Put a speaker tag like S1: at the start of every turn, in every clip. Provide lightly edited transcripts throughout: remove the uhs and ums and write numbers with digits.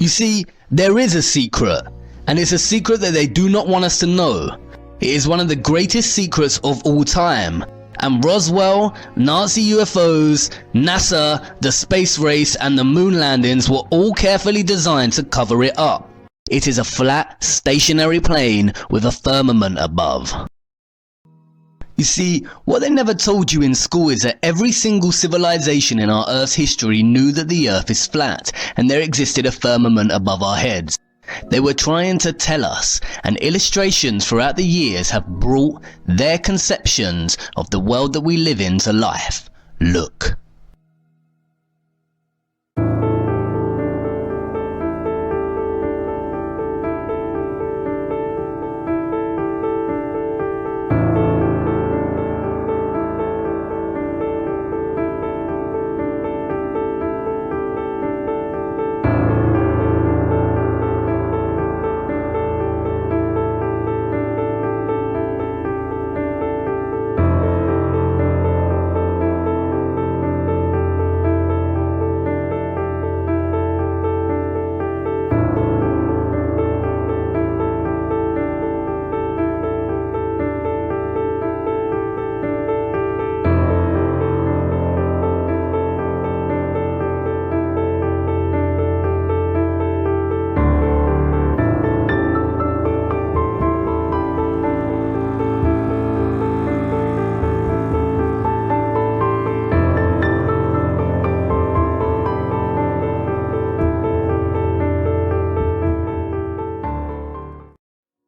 S1: You see, there is a secret, and it's a secret that they do not want us to know. It is one of the greatest secrets of all time, and Roswell, Nazi UFOs, NASA, the space race and the moon landings were all carefully designed to cover it up. It is a flat, stationary plane with a firmament above. You see, what they never told you in school is that every single civilization in our Earth's history knew that the Earth is flat and there existed a firmament above our heads. They were trying to tell us, and illustrations throughout the years have brought their conceptions of the world that we live in to life. Look.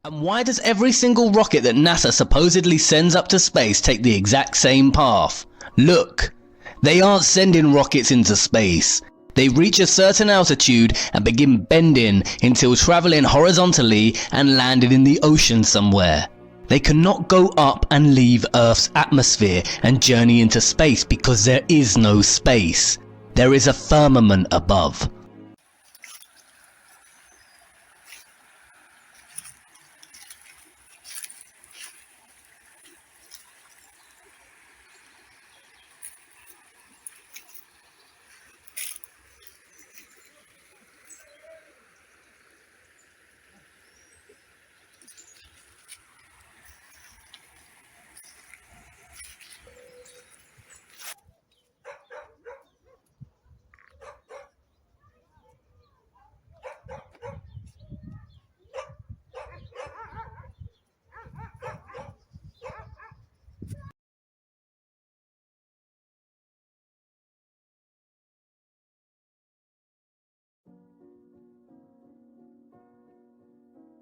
S1: And why does every single rocket that NASA supposedly sends up to space take the exact same path? Look, they aren't sending rockets into space. They reach a certain altitude and begin bending until traveling horizontally and landing in the ocean somewhere. They cannot go up and leave Earth's atmosphere and journey into space because there is no space. There is a firmament above.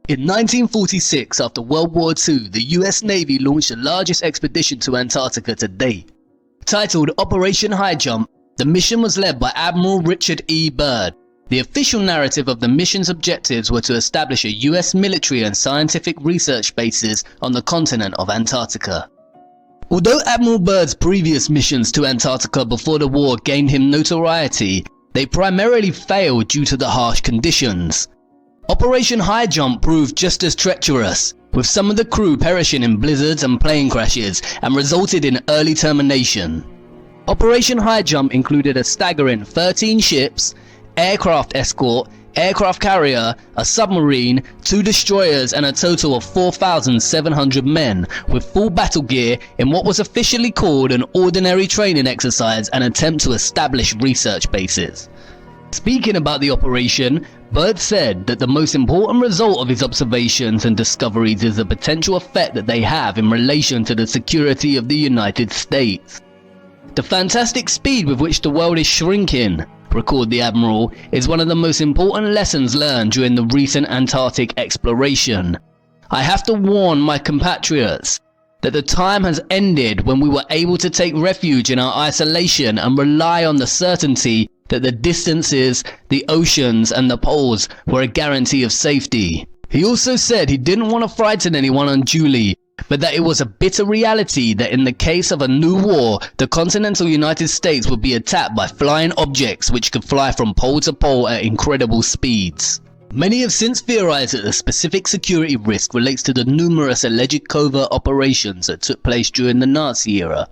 S1: In 1946, after World War II, the US Navy launched the largest expedition to Antarctica to date. Titled Operation High Jump, the mission was led by Admiral Richard E. Byrd. The official narrative of the mission's objectives were to establish a US military and scientific research bases on the continent of Antarctica. Although Admiral Byrd's previous missions to Antarctica before the war gained him notoriety, they primarily failed due to the harsh conditions. Operation High Jump proved just as treacherous, with some of the crew perishing in blizzards and plane crashes, and resulted in early termination. Operation High Jump included a staggering 13 ships, aircraft escort, aircraft carrier, a submarine, 2 destroyers and a total of 4,700 men, with full battle gear in what was officially called an ordinary training exercise and attempt to establish research bases. Speaking about the operation, Byrd said that the most important result of his observations and discoveries is the potential effect that they have in relation to the security of the United States. The fantastic speed with which the world is shrinking, recalled the Admiral, is one of the most important lessons learned during the recent Antarctic exploration. I have to warn my compatriots that the time has ended when we were able to take refuge in our isolation and rely on the certainty that the distances, the oceans and the poles were a guarantee of safety. He also said he didn't want to frighten anyone unduly, but that it was a bitter reality that in the case of a new war, the continental United States would be attacked by flying objects which could fly from pole to pole at incredible speeds. Many have since theorized that the specific security risk relates to the numerous alleged covert operations that took place during the Nazi era,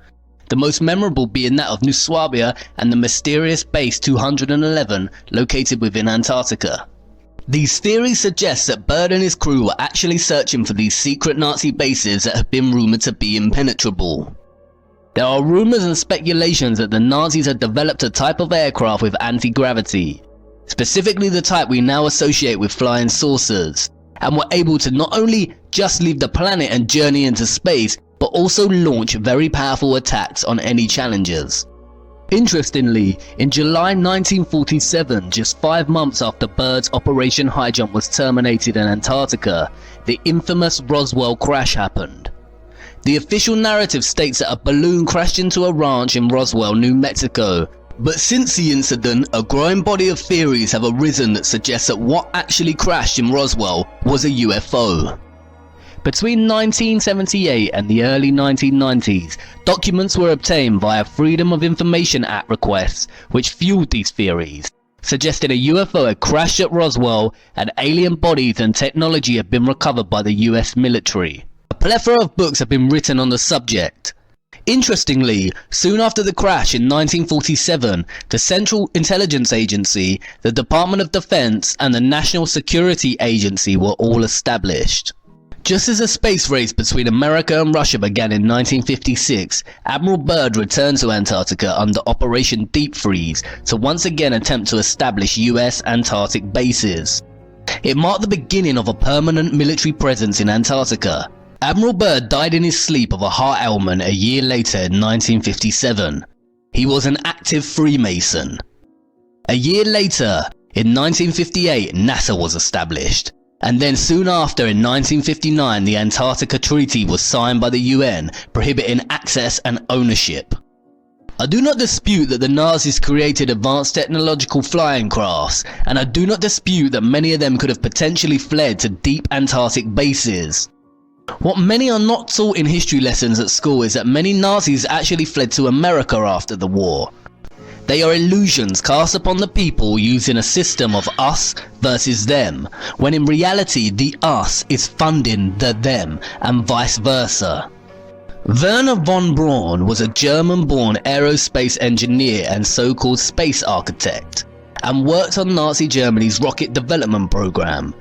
S1: the most memorable being that of New Swabia and the mysterious Base 211 located within Antarctica. These theories suggest that Byrd and his crew were actually searching for these secret Nazi bases that have been rumoured to be impenetrable. There are rumours and speculations that the Nazis had developed a type of aircraft with anti-gravity, specifically the type we now associate with flying saucers, and were able to not only just leave the planet and journey into space, but also launch very powerful attacks on any challengers. Interestingly, in July 1947, just 5 months after Byrd's Operation High Jump was terminated in Antarctica, the infamous Roswell crash happened. The official narrative states that a balloon crashed into a ranch in Roswell, New Mexico, but since the incident, a growing body of theories have arisen that suggest that what actually crashed in Roswell was a UFO. Between 1978 and the early 1990s, documents were obtained via Freedom of Information Act requests which fueled these theories, suggesting a UFO had crashed at Roswell and alien bodies and technology had been recovered by the US military. A plethora of books have been written on the subject. Interestingly, soon after the crash in 1947, the Central Intelligence Agency, the Department of Defense, and the National Security Agency were all established. Just as a space race between America and Russia began in 1956, Admiral Byrd returned to Antarctica under Operation Deep Freeze to once again attempt to establish US Antarctic bases. It marked the beginning of a permanent military presence in Antarctica. Admiral Byrd died in his sleep of a heart ailment a year later in 1957. He was an active Freemason. A year later, in 1958, NASA was established. And then soon after, in 1959, the Antarctica Treaty was signed by the UN, prohibiting access and ownership. I do not dispute that the Nazis created advanced technological flying crafts, and I do not dispute that many of them could have potentially fled to deep Antarctic bases. What many are not taught in history lessons at school is that many Nazis actually fled to America after the war. They are illusions cast upon the people using a system of us versus them, when in reality the us is funding the them, and vice versa. Werner von Braun was a German-born aerospace engineer and so-called space architect, and worked on Nazi Germany's rocket development program.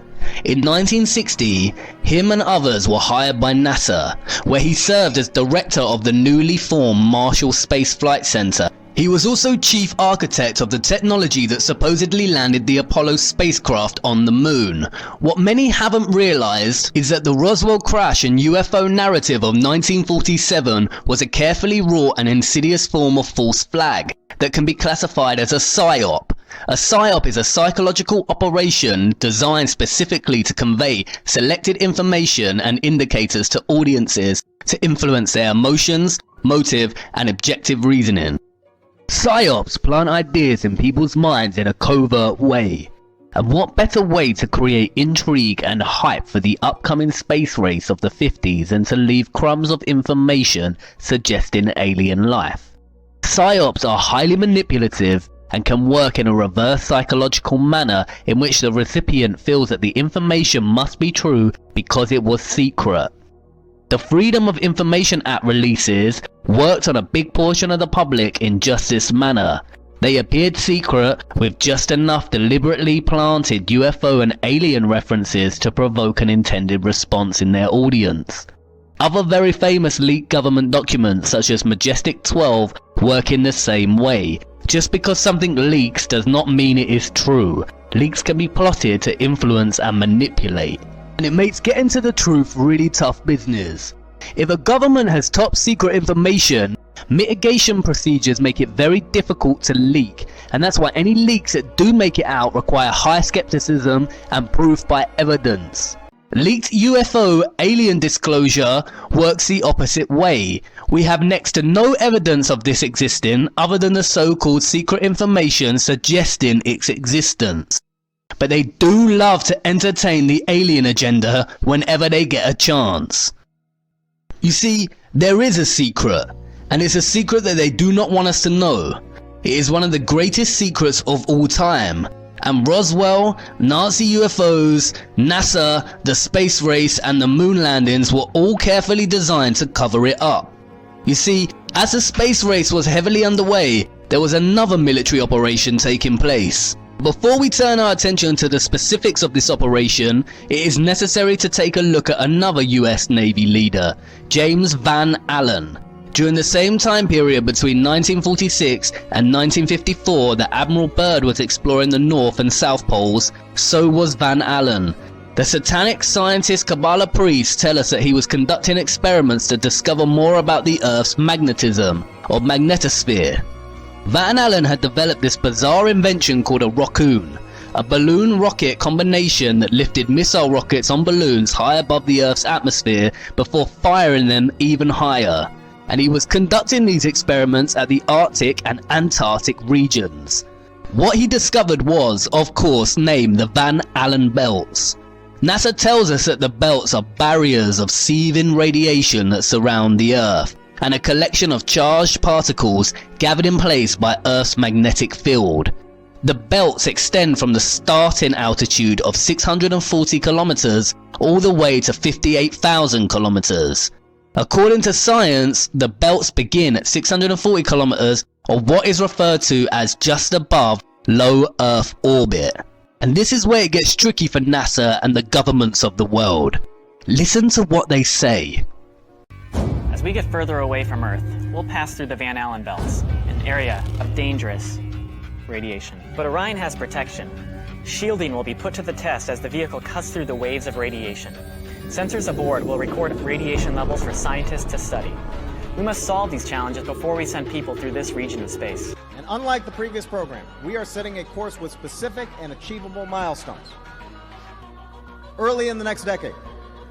S1: In 1960, him and others were hired by NASA, where he served as director of the newly formed Marshall Space Flight Center. He was also chief architect of the technology that supposedly landed the Apollo spacecraft on the moon. What many haven't realized is that the Roswell crash and UFO narrative of 1947 was a carefully wrought and insidious form of false flag that can be classified as a PSYOP. A PSYOP is a psychological operation designed specifically to convey selected information and indicators to audiences to influence their emotions, motive, and objective reasoning. PSYOPs plant ideas in people's minds in a covert way. And what better way to create intrigue and hype for the upcoming space race of the 50s than to leave crumbs of information suggesting alien life? PSYOPs are highly manipulative and can work in a reverse psychological manner in which the recipient feels that the information must be true because it was secret. The Freedom of Information Act releases worked on a big portion of the public in just this manner. They appeared secret with just enough deliberately planted UFO and alien references to provoke an intended response in their audience. Other very famous leaked government documents such as Majestic 12 work in the same way. Just because something leaks does not mean it is true. Leaks can be plotted to influence and manipulate. And it makes getting to the truth really tough business. If a government has top secret information, mitigation procedures make it very difficult to leak, and that's why any leaks that do make it out require high skepticism and proof by evidence. Leaked UFO alien disclosure works the opposite way. We have next to no evidence of this existing other than the so-called secret information suggesting its existence. But they do love to entertain the alien agenda whenever they get a chance. You see, there is a secret, and it's a secret that they do not want us to know. It is one of the greatest secrets of all time, and Roswell, Nazi UFOs, NASA, the space race, and the moon landings were all carefully designed to cover it up. You see, as the space race was heavily underway, there was another military operation taking place. Before we turn our attention to the specifics of this operation, it is necessary to take a look at another US Navy leader, James Van Allen. During the same time period between 1946 and 1954 that Admiral Byrd was exploring the North and South Poles, so was Van Allen. The satanic scientist Kabbalah priests tell us that he was conducting experiments to discover more about the Earth's magnetism, or magnetosphere. Van Allen had developed this bizarre invention called a rockoon, a balloon rocket combination that lifted missile rockets on balloons high above the Earth's atmosphere before firing them even higher. And he was conducting these experiments at the Arctic and Antarctic regions. What he discovered was, of course, named the Van Allen belts. NASA tells us that the belts are barriers of seething radiation that surround the Earth, and a collection of charged particles gathered in place by Earth's magnetic field. The belts extend from the starting altitude of 640 kilometers all the way to 58,000 kilometers. According to science, the belts begin at 640 kilometers, or what is referred to as just above low Earth orbit. And this is where it gets tricky for NASA and the governments of the world. Listen to what they say.
S2: As we get further away from Earth, we'll pass through the Van Allen belts, an area of dangerous radiation. But Orion has protection. Shielding will be put to the test as the vehicle cuts through the waves of radiation. Sensors aboard will record radiation levels for scientists to study. We must solve these challenges before we send people through this region of space.
S3: And unlike the previous program, we are setting a course with specific and achievable milestones. Early in the next decade,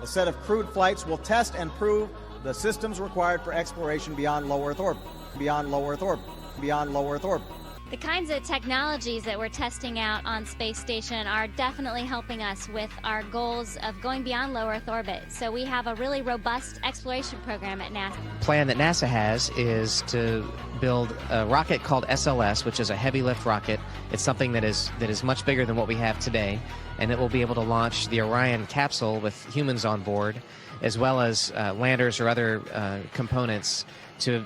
S3: a set of crewed flights will test and prove the systems required for exploration beyond low Earth orbit, beyond low Earth orbit, beyond low Earth orbit.
S4: The kinds of technologies that we're testing out on Space Station are definitely helping us with our goals of going beyond low Earth orbit. So we have a really robust exploration program at NASA.
S5: The plan that NASA has is to build a rocket called SLS, which is a heavy lift rocket. It's something that is much bigger than what we have today, and it will be able to launch the Orion capsule with humans on board, as well as landers or other components to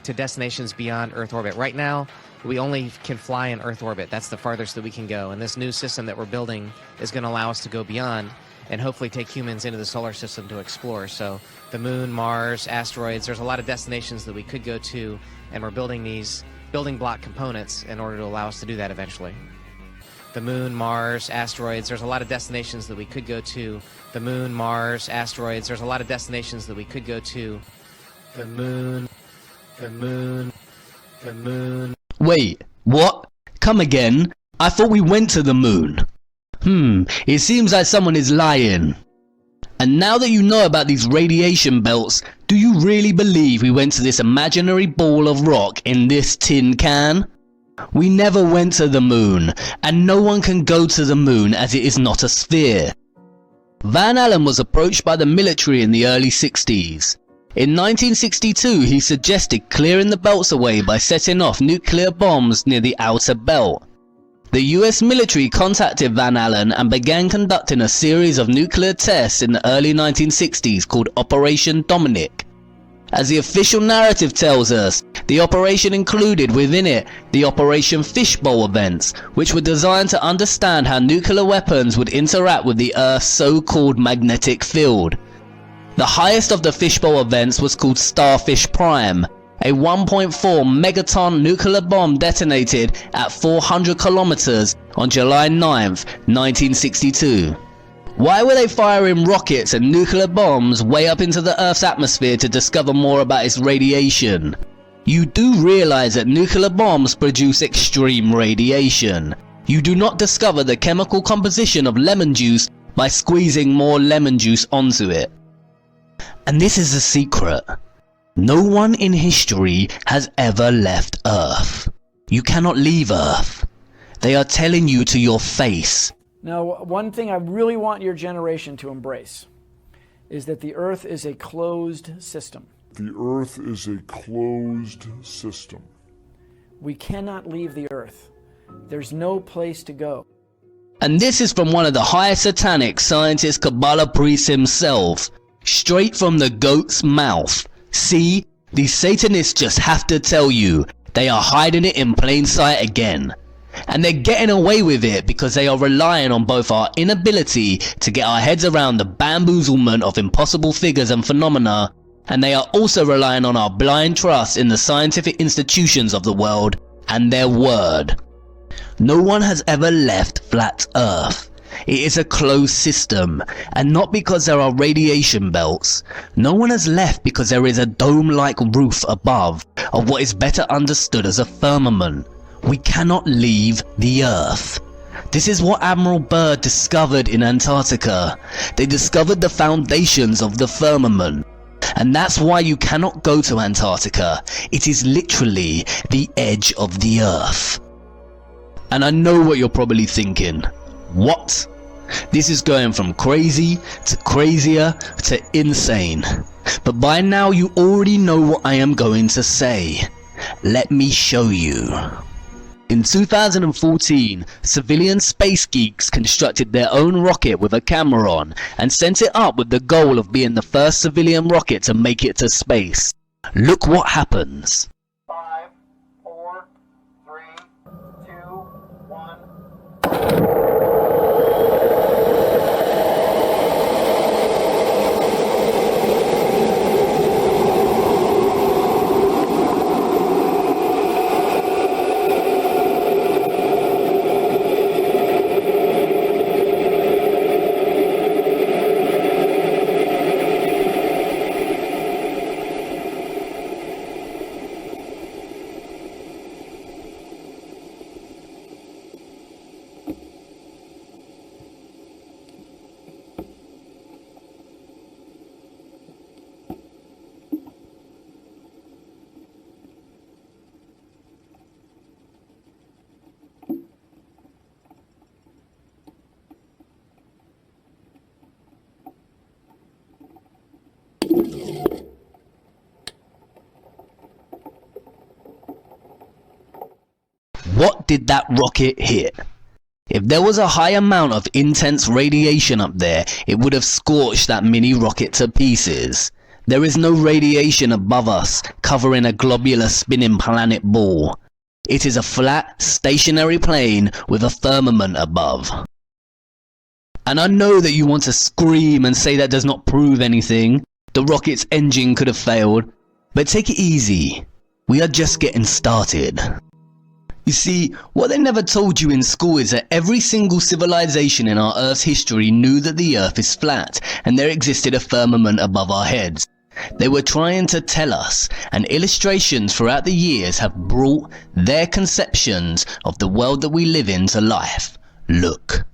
S5: destinations beyond Earth orbit. Right now, we only can fly in Earth orbit. That's the farthest that we can go. And this new system that we're building is going to allow us to go beyond and hopefully take humans into the solar system to explore. So the moon, Mars, asteroids, there's a lot of destinations that we could go to, and we're building these building block components in order to allow us to do that eventually. The moon, Mars, asteroids, there's a lot of destinations that we could go to. The moon, Mars, asteroids, there's a lot of destinations that we could go to. The moon, the moon, the moon.
S1: Wait, what? Come again? I thought we went to the moon. It seems like someone is lying. And now that you know about these radiation belts, do you really believe we went to this imaginary ball of rock in this tin can? We never went to the moon, and no one can go to the moon as it is not a sphere. Van Allen was approached by the military in the early 60s. In 1962, he suggested clearing the belts away by setting off nuclear bombs near the outer belt. The US military contacted Van Allen and began conducting a series of nuclear tests in the early 1960s called Operation Dominic. As the official narrative tells us, the operation included within it the Operation Fishbowl events, which were designed to understand how nuclear weapons would interact with the Earth's so-called magnetic field. The highest of the fishbowl events was called Starfish Prime, a 1.4 megaton nuclear bomb detonated at 400 kilometers on July 9th, 1962. Why were they firing rockets and nuclear bombs way up into the Earth's atmosphere to discover more about its radiation? You do realize that nuclear bombs produce extreme radiation. You do not discover the chemical composition of lemon juice by squeezing more lemon juice onto it. And this is the secret. No one in history has ever left Earth. You cannot leave Earth. They are telling you to your face.
S6: Now, one thing I really want your generation to embrace is that the Earth is a closed system.
S7: The Earth is a closed system.
S6: We cannot leave the Earth. There's no place to go.
S1: And this is from one of the highest satanic scientist Kabbalah priest himself, straight from the goat's mouth. See, these Satanists just have to tell you, they are hiding it in plain sight again. And they're getting away with it because they are relying on both our inability to get our heads around the bamboozlement of impossible figures and phenomena, and they are also relying on our blind trust in the scientific institutions of the world and their word. No one has ever left flat Earth. It is a closed system, and not because there are radiation belts. No one has left because there is a dome-like roof above of what is better understood as a firmament. We cannot leave the Earth. This is what Admiral Byrd discovered in Antarctica. They discovered the foundations of the firmament. And that's why you cannot go to Antarctica. It is literally the edge of the Earth. And I know what you're probably thinking. What? This is going from crazy to crazier to insane. But by now you already know what I am going to say. Let me show you. In 2014, civilian space geeks constructed their own rocket with a camera on and sent it up with the goal of being the first civilian rocket to make it to space. Look what happens.
S3: 5, 4, 3, 2, 1.
S1: What did that rocket hit? If there was a high amount of intense radiation up there, it would have scorched that mini rocket to pieces. There is no radiation above us, covering a globular spinning planet ball. It is a flat, stationary plane with a firmament above. And I know that you want to scream and say that does not prove anything. The rocket's engine could have failed. But take it easy. We are just getting started. You see, what they never told you in school is that every single civilization in our Earth's history knew that the Earth is flat and there existed a firmament above our heads. They were trying to tell us, and illustrations throughout the years have brought their conceptions of the world that we live in to life. Look.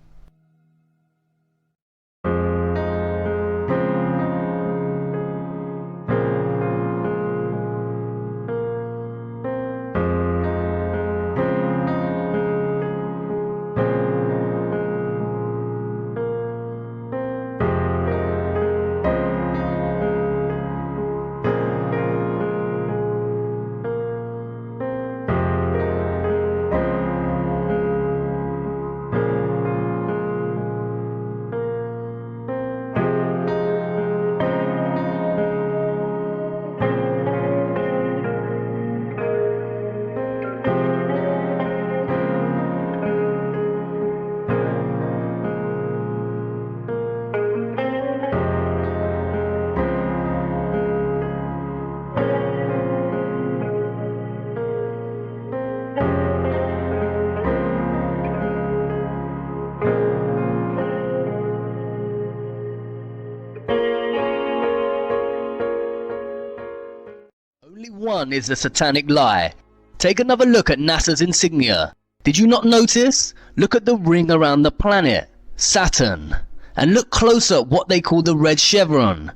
S1: One is the satanic lie. Take another look at NASA's insignia. Did you not notice? Look at the ring around the planet, Saturn. And look closer at what they call the red chevron.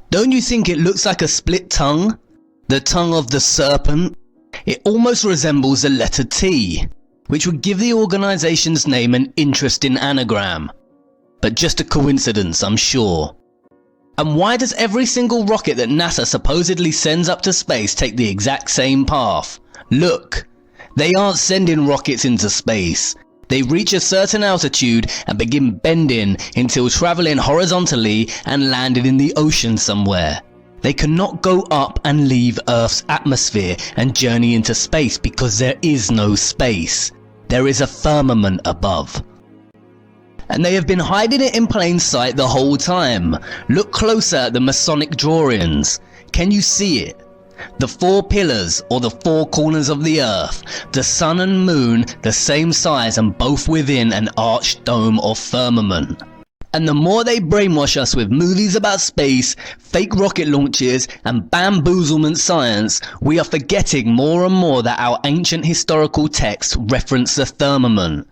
S1: Don't you think it looks like a split tongue? The tongue of the serpent? It almost resembles the letter T, which would give the organization's name an interesting anagram. But just a coincidence, I'm sure. And why does every single rocket that NASA supposedly sends up to space take the exact same path? Look, they aren't sending rockets into space. They reach a certain altitude and begin bending until traveling horizontally and landing in the ocean somewhere. They cannot go up and leave Earth's atmosphere and journey into space because there is no space. there is a firmament above. And they have been hiding it in plain sight the whole time. Look closer at the Masonic drawings. Can you see it? The four pillars, or the four corners of the earth, the sun and moon the same size and both within an arched dome or firmament. And the more they brainwash us with movies about space, fake rocket launches and bamboozlement science, we are forgetting more and more that our ancient historical texts reference the firmament.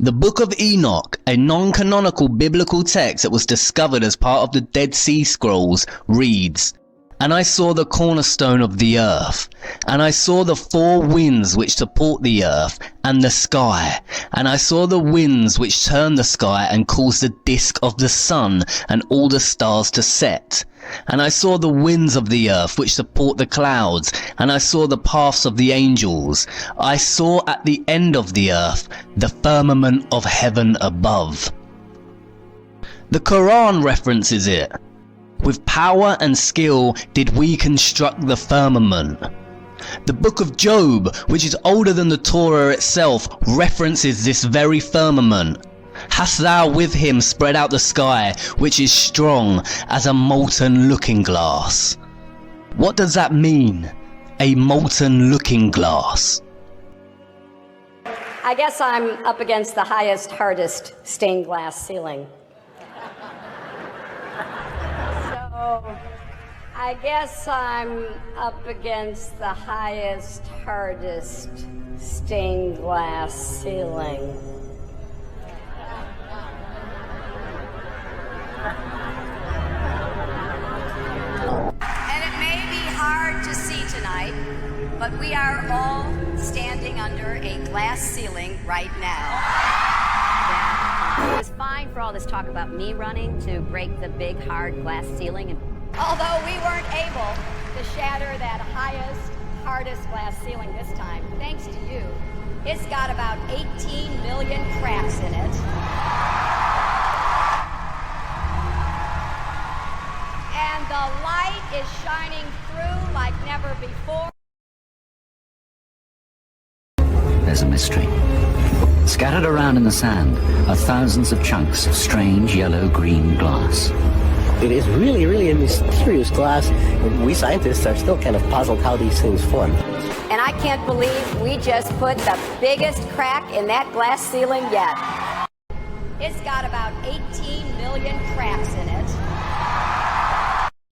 S1: The Book of Enoch, a non-canonical biblical text that was discovered as part of the Dead Sea Scrolls, reads, "And I saw the cornerstone of the earth, and I saw the four winds which support the earth and the sky, and I saw the winds which turn the sky and cause the disk of the sun and all the stars to set. And I saw the winds of the earth which support the clouds, and I saw the paths of the angels. I saw at the end of the earth the firmament of heaven above." The Quran references it. "With power and skill did we construct the firmament." The Book of Job, which is older than the Torah itself, references this very firmament. "Hast thou with him spread out the sky, which is strong as a molten looking glass?" What does that mean? A molten looking glass?
S8: I guess I'm up against the highest, hardest stained glass ceiling. I guess I'm up against the highest, hardest stained glass ceiling. And it may be hard to see tonight, but we are all standing under a glass ceiling right now. It was fine for all this talk about me running to break the big, hard glass ceiling. Although we weren't able to shatter that highest, hardest glass ceiling this time, thanks to you, it's got about 18 million cracks in it. And the light is shining through like never before.
S9: There's a mystery. Scattered around in the sand are thousands of chunks of strange yellow-green glass.
S10: It is really, really a mysterious glass. We scientists are still kind of puzzled how these things form.
S8: And I can't believe we just put the biggest crack in that glass ceiling yet. It's got about 18 million cracks in it.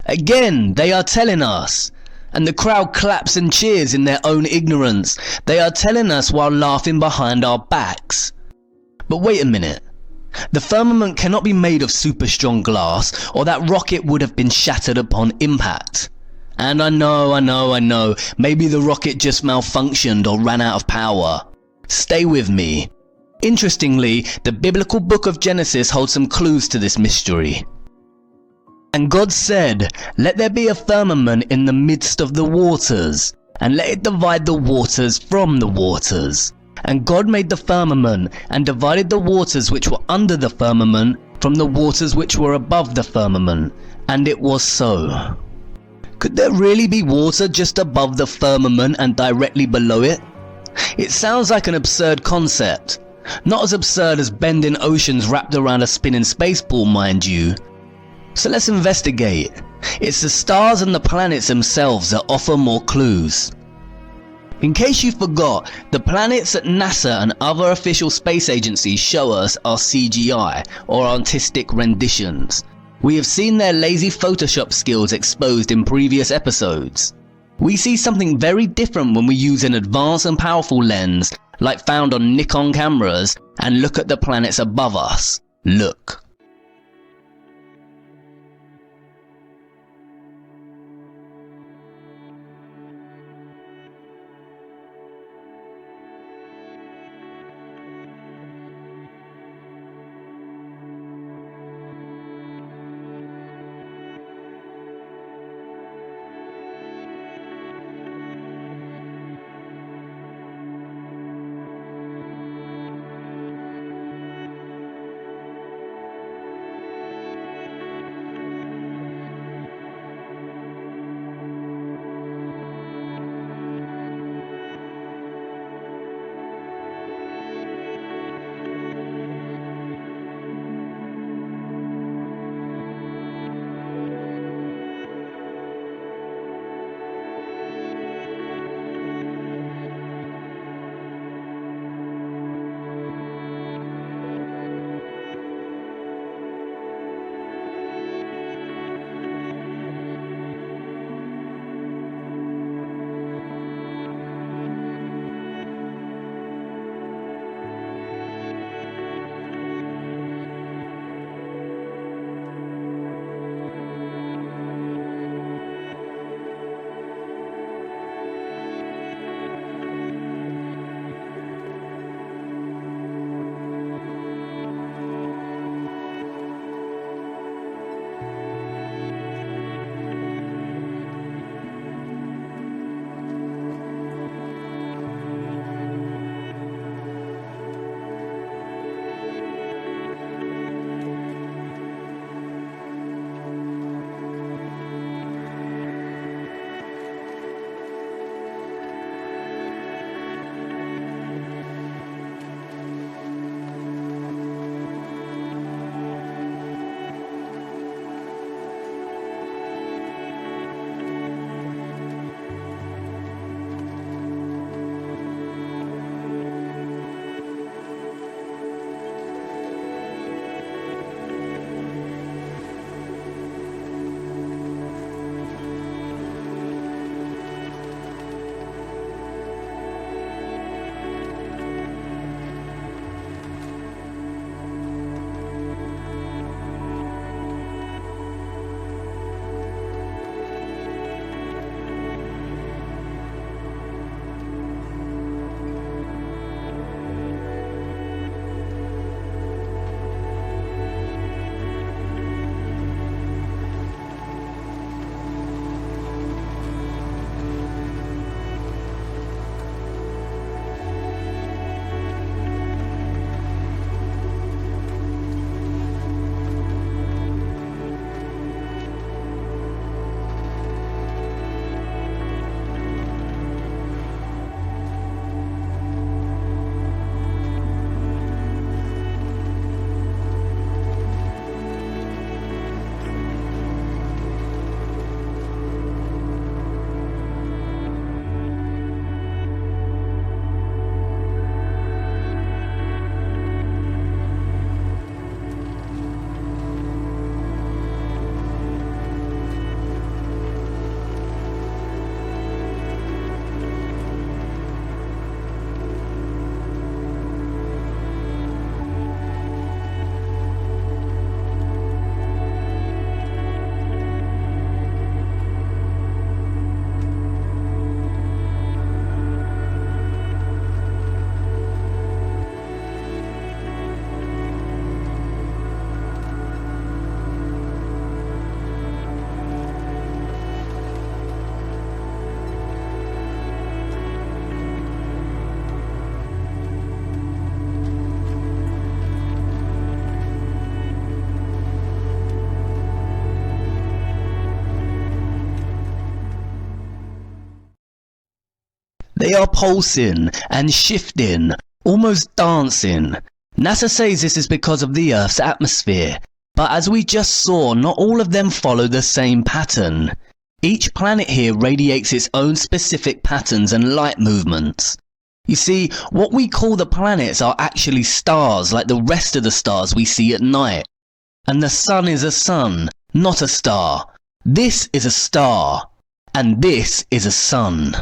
S1: Again, they are telling us. And the crowd claps and cheers in their own ignorance. They are telling us while laughing behind our backs. But wait a minute. The firmament cannot be made of super strong glass, or that rocket would have been shattered upon impact. And I know, maybe the rocket just malfunctioned or ran out of power. Stay with me. Interestingly, the biblical book of Genesis holds some clues to this mystery. "And God said, Let there be a firmament in the midst of the waters, and let it divide the waters from the waters. And God made the firmament, and divided the waters which were under the firmament from the waters which were above the firmament. And it was so." Could there really be water just above the firmament and directly below it? It sounds like an absurd concept. Not as absurd as bending oceans wrapped around a spinning space ball, mind you. So let's investigate. It's the stars and the planets themselves that offer more clues. In case you forgot, the planets that NASA and other official space agencies show us are CGI, or artistic renditions. We have seen their lazy Photoshop skills exposed in previous episodes. We see something very different when we use an advanced and powerful lens, like found on Nikon cameras, and look at the planets above us. Look. They are pulsing and shifting, almost dancing. NASA says this is because of the Earth's atmosphere, but as we just saw, not all of them follow the same pattern. Each planet here radiates its own specific patterns and light movements. You see, what we call the planets are actually stars like the rest of the stars we see at night. And the sun is a sun, not a star. This is a star, and this is a sun.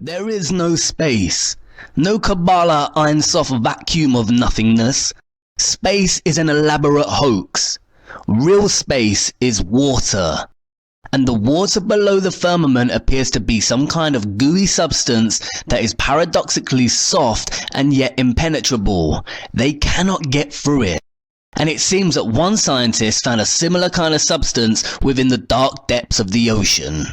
S1: There is no space. No Kabbalah Ein Sof vacuum of nothingness. Space is an elaborate hoax. Real space is water. And the water below the firmament appears to be some kind of gooey substance that is paradoxically soft and yet impenetrable. They cannot get through it. And it seems that one scientist found a similar kind of substance within the dark depths of the ocean.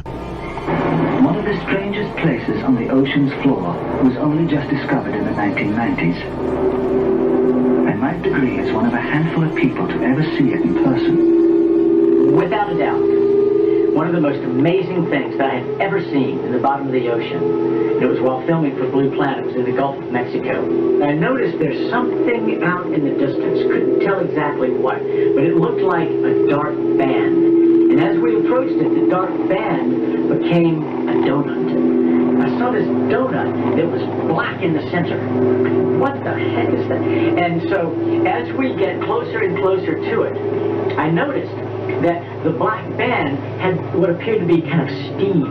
S11: One of the strangest places on the ocean's floor was only just discovered in the 1990s. I might agree as one of a handful of people to ever see it in person.
S12: Without a doubt, one of the most amazing things that I had ever seen in the bottom of the ocean. It was while filming for Blue Planet. It was in the Gulf of Mexico. I noticed there's something out in the distance. Couldn't tell exactly what, but it looked like a dark band. And as we approached it, the dark band became a donut. I saw this donut that was black in the center. What the heck is that? And so as we get closer and closer to it, I noticed that the black band had what appeared to be kind of steam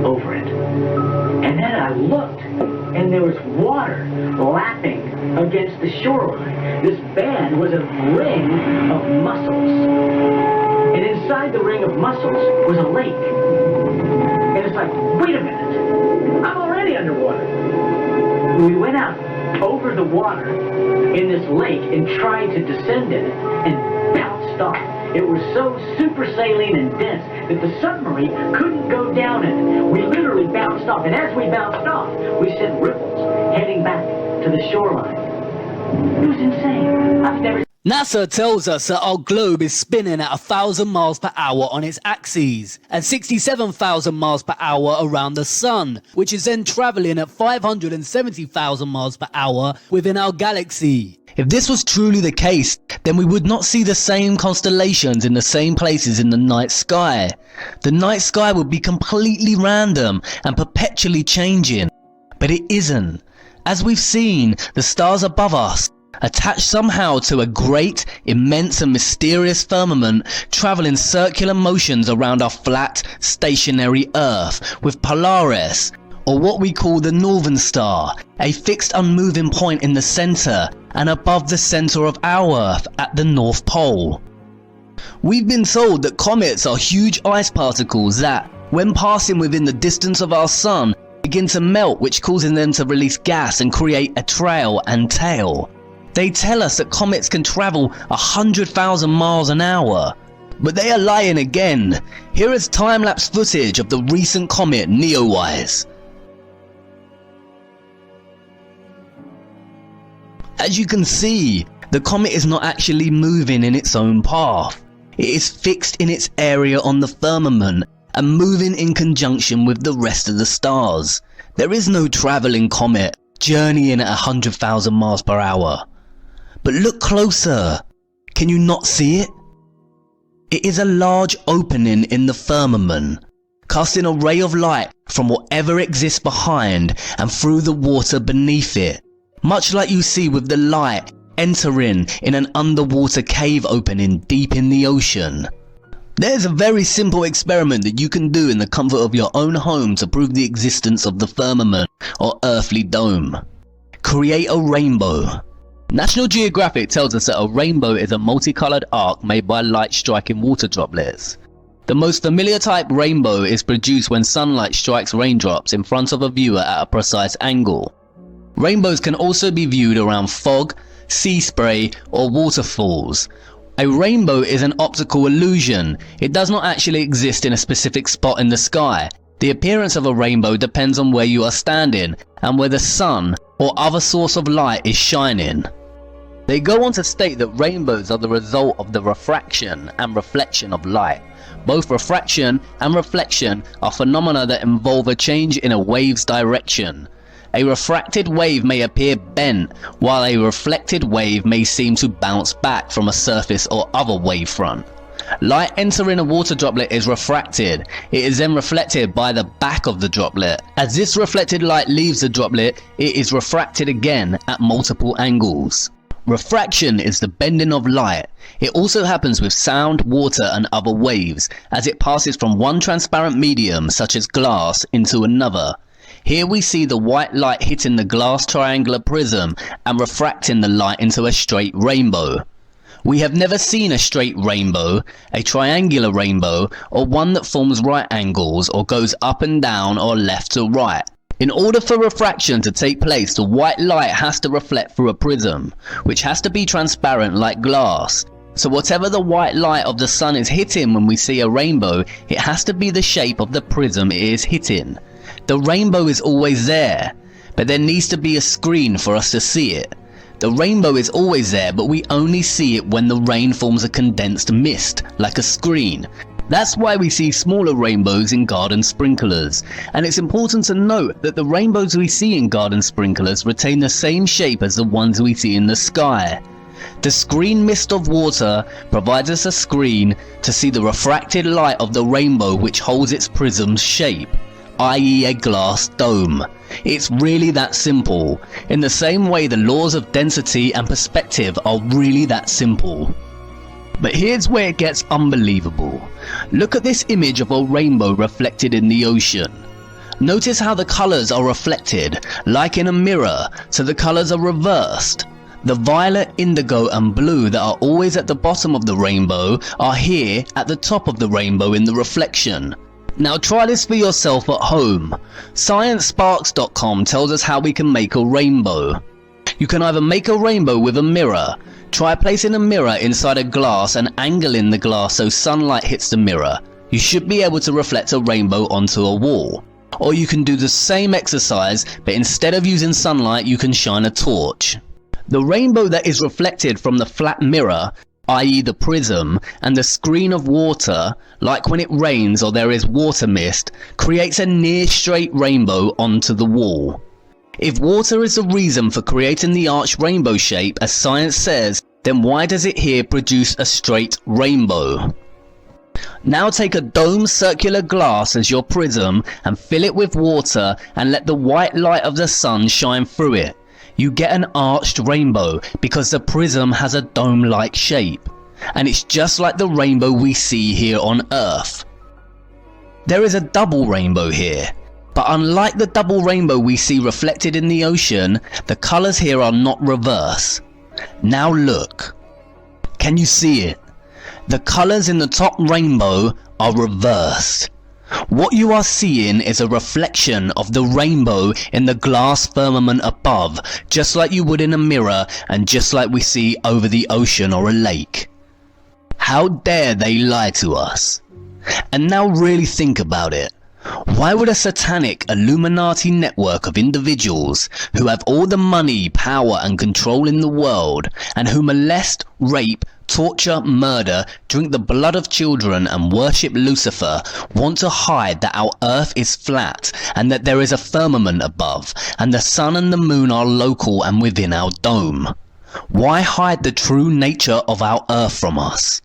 S12: over it. And then I looked, and there was water lapping against the shoreline. This band was a ring of mussels. And inside the ring of mussels was a lake. And it's like, wait a minute, I'm already underwater. We went out over the water in this lake and tried to descend in it and bounced off. It was so super saline and dense that the submarine couldn't go down in it. We literally bounced off, and as we bounced off, we sent ripples heading back to the shoreline. It was insane. I've never...
S1: NASA tells us that our globe is spinning at 1,000 miles per hour on its axes and 67,000 miles per hour around the sun, which is then traveling at 570,000 miles per hour within our galaxy. If this was truly the case, then we would not see the same constellations in the same places in the night sky. The night sky would be completely random and perpetually changing. But it isn't. As we've seen, the stars above us, attached somehow to a great, immense and mysterious firmament, travel in circular motions around our flat, stationary Earth, with Polaris, or what we call the Northern Star, a fixed unmoving point in the center and above the center of our Earth at the North Pole. We've been told that comets are huge ice particles that, when passing within the distance of our sun, begin to melt, which causes them to release gas and create a trail and tail. They tell us that comets can travel 100,000 miles an hour. But they are lying again. Here is time-lapse footage of the recent comet Neowise. As you can see, the comet is not actually moving in its own path. It is fixed in its area on the firmament and moving in conjunction with the rest of the stars. There is no travelling comet journeying at 100,000 miles per hour. But look closer. Can you not see it? It is a large opening in the firmament, casting a ray of light from whatever exists behind and through the water beneath it, much like you see with the light entering in an underwater cave opening deep in the ocean. There's a very simple experiment that you can do in the comfort of your own home to prove the existence of the firmament or earthly dome. Create a rainbow. National Geographic tells us that a rainbow is a multicolored arc made by light striking water droplets. The most familiar type rainbow is produced when sunlight strikes raindrops in front of a viewer at a precise angle. Rainbows can also be viewed around fog, sea spray, or waterfalls. A rainbow is an optical illusion. It does not actually exist in a specific spot in the sky. The appearance of a rainbow depends on where you are standing and where the sun or other source of light is shining. They go on to state that rainbows are the result of the refraction and reflection of light. Both refraction and reflection are phenomena that involve a change in a wave's direction. A refracted wave may appear bent, while a reflected wave may seem to bounce back from a surface or other wavefront. Light entering a water droplet is refracted. It is then reflected by the back of the droplet. As this reflected light leaves the droplet, it is refracted again at multiple angles. Refraction is the bending of light. It also happens with sound, water and other waves, as it passes from one transparent medium such as glass into another. Here we see the white light hitting the glass triangular prism and refracting the light into a straight rainbow. We have never seen a straight rainbow, a triangular rainbow, or one that forms right angles or goes up and down or left to right. In order for refraction to take place, the white light has to reflect through a prism, which has to be transparent like glass. So whatever the white light of the sun is hitting when we see a rainbow, it has to be the shape of the prism it is hitting. The rainbow is always there, but there needs to be a screen for us to see it. The rainbow is always there, but we only see it when the rain forms a condensed mist, like a screen. That's why we see smaller rainbows in garden sprinklers. And it's important to note that the rainbows we see in garden sprinklers retain the same shape as the ones we see in the sky. The screen mist of water provides us a screen to see the refracted light of the rainbow, which holds its prism's shape, i.e. a glass dome. It's really that simple. In the same way the laws of density and perspective are really that simple. But here's where it gets unbelievable. Look at this image of a rainbow reflected in the ocean. Notice how the colors are reflected, like in a mirror, so the colors are reversed. The violet, indigo and blue that are always at the bottom of the rainbow are here at the top of the rainbow in the reflection. Now try this for yourself at home. ScienceSparks.com tells us how we can make a rainbow. You can either make a rainbow with a mirror. Try placing a mirror inside a glass and angling the glass so sunlight hits the mirror. You should be able to reflect a rainbow onto a wall. Or you can do the same exercise, but instead of using sunlight you can shine a torch. The rainbow that is reflected from the flat mirror, i.e. the prism, and the screen of water, like when it rains or there is water mist, creates a near straight rainbow onto the wall. If water is the reason for creating the arched rainbow shape as science says, then why does it here produce a straight rainbow? Now take a dome circular glass as your prism and fill it with water and let the white light of the sun shine through it. You get an arched rainbow because the prism has a dome-like shape. And it's just like the rainbow we see here on Earth. There is a double rainbow here. But unlike the double rainbow we see reflected in the ocean, the colors here are not reverse. Now look. Can you see it? The colors in the top rainbow are reversed. What you are seeing is a reflection of the rainbow in the glass firmament above, just like you would in a mirror and just like we see over the ocean or a lake. How dare they lie to us? And now really think about it. Why would a satanic Illuminati network of individuals who have all the money, power and control in the world, and who molest, rape, torture, murder, drink the blood of children and worship Lucifer, want to hide that our earth is flat and that there is a firmament above, and the sun and the moon are local and within our dome? Why hide the true nature of our earth from us?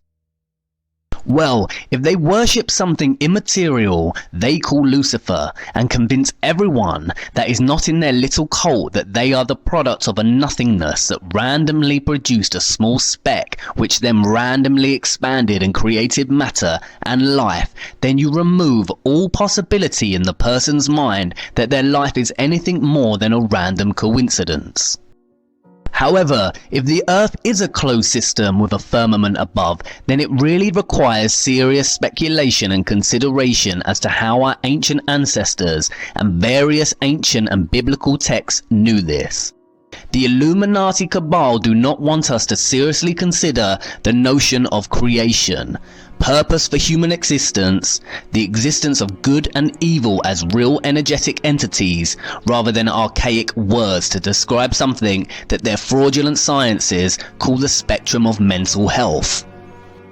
S1: Well, if they worship something immaterial they call Lucifer and convince everyone that is not in their little cult that they are the product of a nothingness that randomly produced a small speck which then randomly expanded and created matter and life, then you remove all possibility in the person's mind that their life is anything more than a random coincidence. However, if the Earth is a closed system with a firmament above, then it really requires serious speculation and consideration as to how our ancient ancestors and various ancient and biblical texts knew this. The Illuminati cabal do not want us to seriously consider the notion of creation, purpose for human existence, the existence of good and evil as real energetic entities rather than archaic words to describe something that their fraudulent sciences call the spectrum of mental health.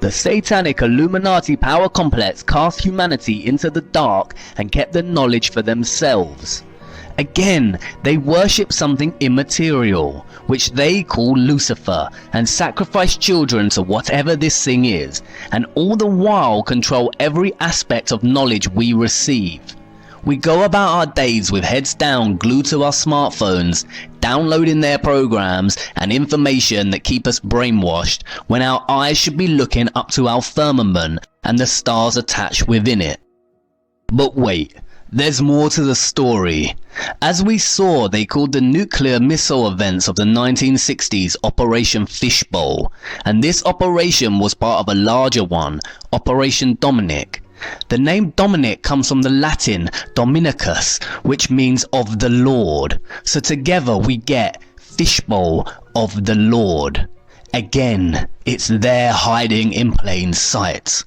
S1: The satanic Illuminati power complex cast humanity into the dark and kept the knowledge for themselves. Again, they worship something immaterial, which they call Lucifer, and sacrifice children to whatever this thing is, and all the while control every aspect of knowledge we receive. We go about our days with heads down, glued to our smartphones, downloading their programs and information that keep us brainwashed, when our eyes should be looking up to our firmament and the stars attached within it. But wait, there's more to the story. As we saw, they called the nuclear missile events of the 1960s Operation Fishbowl, and this operation was part of a larger one, Operation Dominic. The name Dominic comes from the Latin Dominicus, which means of the Lord, so together we get Fishbowl of the Lord. Again, it's there hiding in plain sight.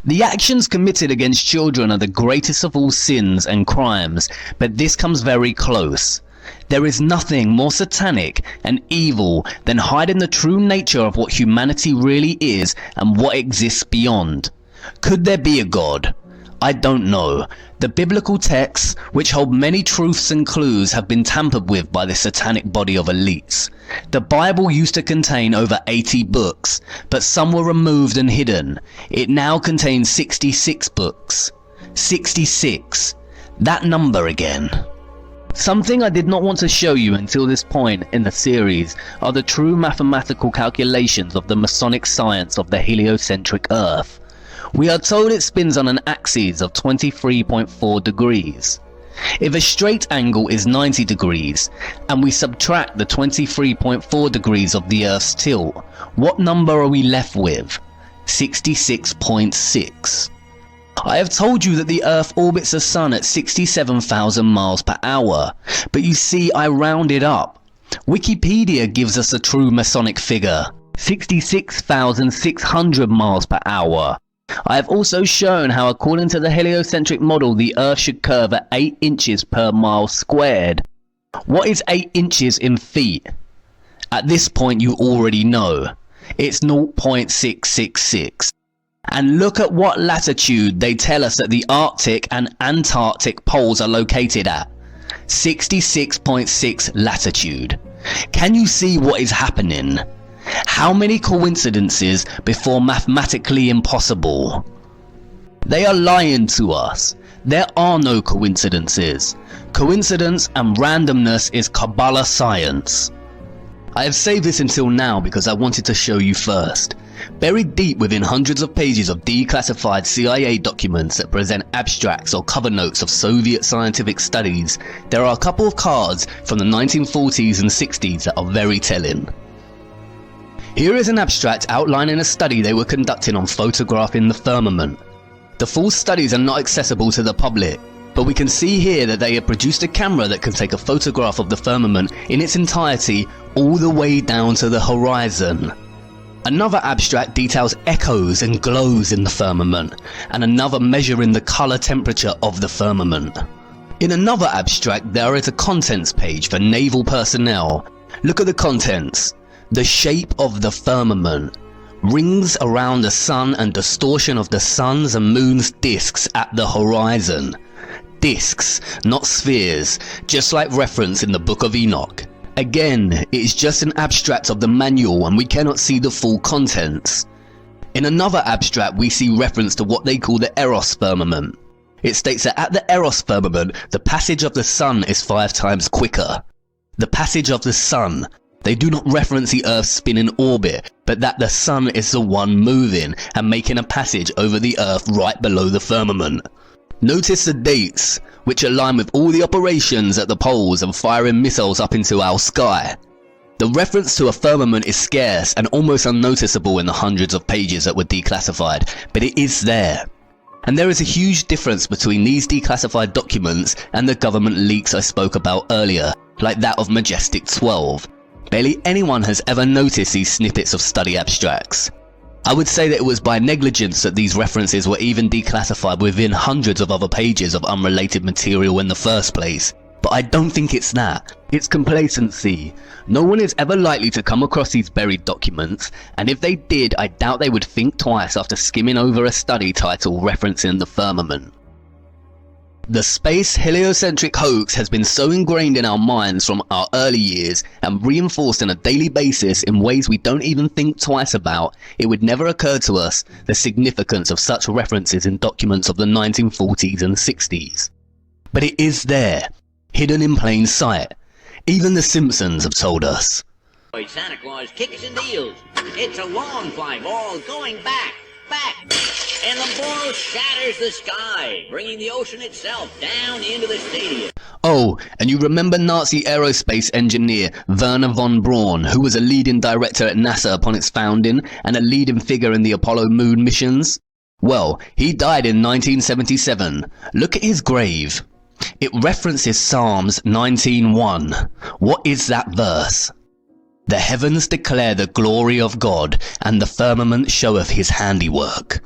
S1: The actions committed against children are the greatest of all sins and crimes, but this comes very close. There is nothing more satanic and evil than hiding the true nature of what humanity really is and what exists beyond. Could there be a God? I don't know. The biblical texts, which hold many truths and clues, have been tampered with by the satanic body of elites. The Bible used to contain over 80 books, but some were removed and hidden. It now contains 66 books. 66. That number again. Something I did not want to show you until this point in the series are the true mathematical calculations of the Masonic science of the heliocentric Earth. We are told it spins on an axis of 23.4 degrees. If a straight angle is 90 degrees, and we subtract the 23.4 degrees of the Earth's tilt, what number are we left with? 66.6. I have told you that the Earth orbits the Sun at 67,000 miles per hour, but you see I rounded up. Wikipedia gives us a true Masonic figure, 66,600 miles per hour. I have also shown how according to the heliocentric model the Earth should curve at 8 inches per mile squared. What is 8 inches in feet? At this point you already know. It's 0.666. And look at what latitude they tell us that the Arctic and Antarctic poles are located at. 66.6 latitude. Can you see what is happening? How many coincidences before mathematically impossible? They are lying to us. There are no coincidences. Coincidence and randomness is Kabbalah science. I have saved this until now because I wanted to show you first. Buried deep within hundreds of pages of declassified CIA documents that present abstracts or cover notes of Soviet scientific studies, there are a couple of cards from the 1940s and 60s that are very telling. Here is an abstract outlining a study they were conducting on photographing the firmament. The full studies are not accessible to the public, but we can see here that they have produced a camera that can take a photograph of the firmament in its entirety all the way down to the horizon. Another abstract details echoes and glows in the firmament, and another measuring the color temperature of the firmament. In another abstract there is a contents page for naval personnel. Look at the contents. The shape of the firmament, rings around the sun and distortion of the sun's and moon's disks at the horizon. Disks, not spheres, just like reference in the Book of Enoch. Again, it is just an abstract of the manual and we cannot see the full contents. In another abstract we see reference to what they call the Eros firmament. It states that at the Eros firmament, the passage of the sun is 5 times quicker. The passage of the sun. They do not reference the Earth's spin in orbit, but that the sun is the one moving and making a passage over the Earth right below the firmament. Notice the dates, which align with all the operations at the poles and firing missiles up into our sky. The reference to a firmament is scarce and almost unnoticeable in the hundreds of pages that were declassified, but it is there. And there is a huge difference between these declassified documents and the government leaks I spoke about earlier, like that of Majestic 12. Barely anyone has ever noticed these snippets of study abstracts. I would say that it was by negligence that these references were even declassified within hundreds of other pages of unrelated material in the first place. But I don't think it's that. It's complacency. No one is ever likely to come across these buried documents, and if they did, I doubt they would think twice after skimming over a study title referencing the firmament. The space heliocentric hoax has been so ingrained in our minds from our early years and reinforced on a daily basis in ways we don't even think twice about, it would never occur to us the significance of such references in documents of the 1940s and 60s. But it is there, hidden in plain sight. Even the Simpsons have told us.
S13: Santa Claus kicks and deals. It's a long fly ball going back. And the ball shatters the sky, bringing the ocean itself down into the stadium.
S1: Oh, and you remember Nazi aerospace engineer Werner von Braun, who was a leading director at NASA upon its founding and a leading figure in the Apollo moon missions? Well, he died in 1977. Look at his grave. It references Psalms 19:1. What is that verse? The heavens declare the glory of God, and the firmament showeth his handiwork.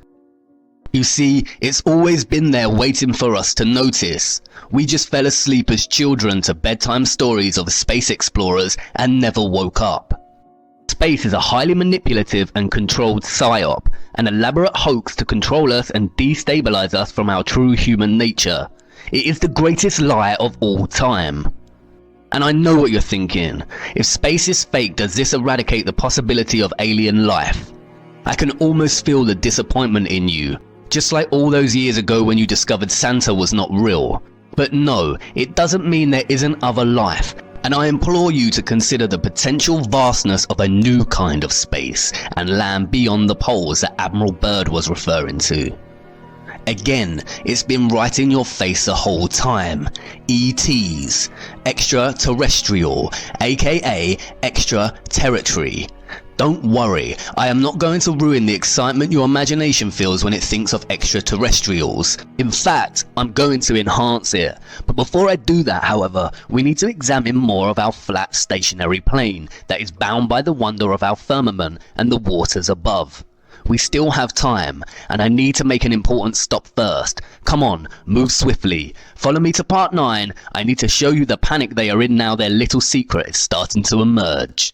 S1: You see, it's always been there waiting for us to notice. We just fell asleep as children to bedtime stories of space explorers and never woke up. Space is a highly manipulative and controlled psyop, an elaborate hoax to control us and destabilize us from our true human nature. It is the greatest lie of all time. And I know what you're thinking. If space is fake, does this eradicate the possibility of alien life? I can almost feel the disappointment in you, just like all those years ago when you discovered Santa was not real. But no, it doesn't mean there isn't other life, and I implore you to consider the potential vastness of a new kind of space and land beyond the poles that Admiral Byrd was referring to. Again, it's been right in your face the whole time. ETs, extraterrestrial, aka extra-territory. Don't worry, I am not going to ruin the excitement your imagination feels when it thinks of extraterrestrials. In fact, I'm going to enhance it. But before I do that, however, we need to examine more of our flat stationary plane that is bound by the wonder of our firmament and the waters above. We still have time, and I need to make an important stop first. Come on, move swiftly. Follow me to part 9. I need to show you the panic they are in now their little secret is starting to emerge.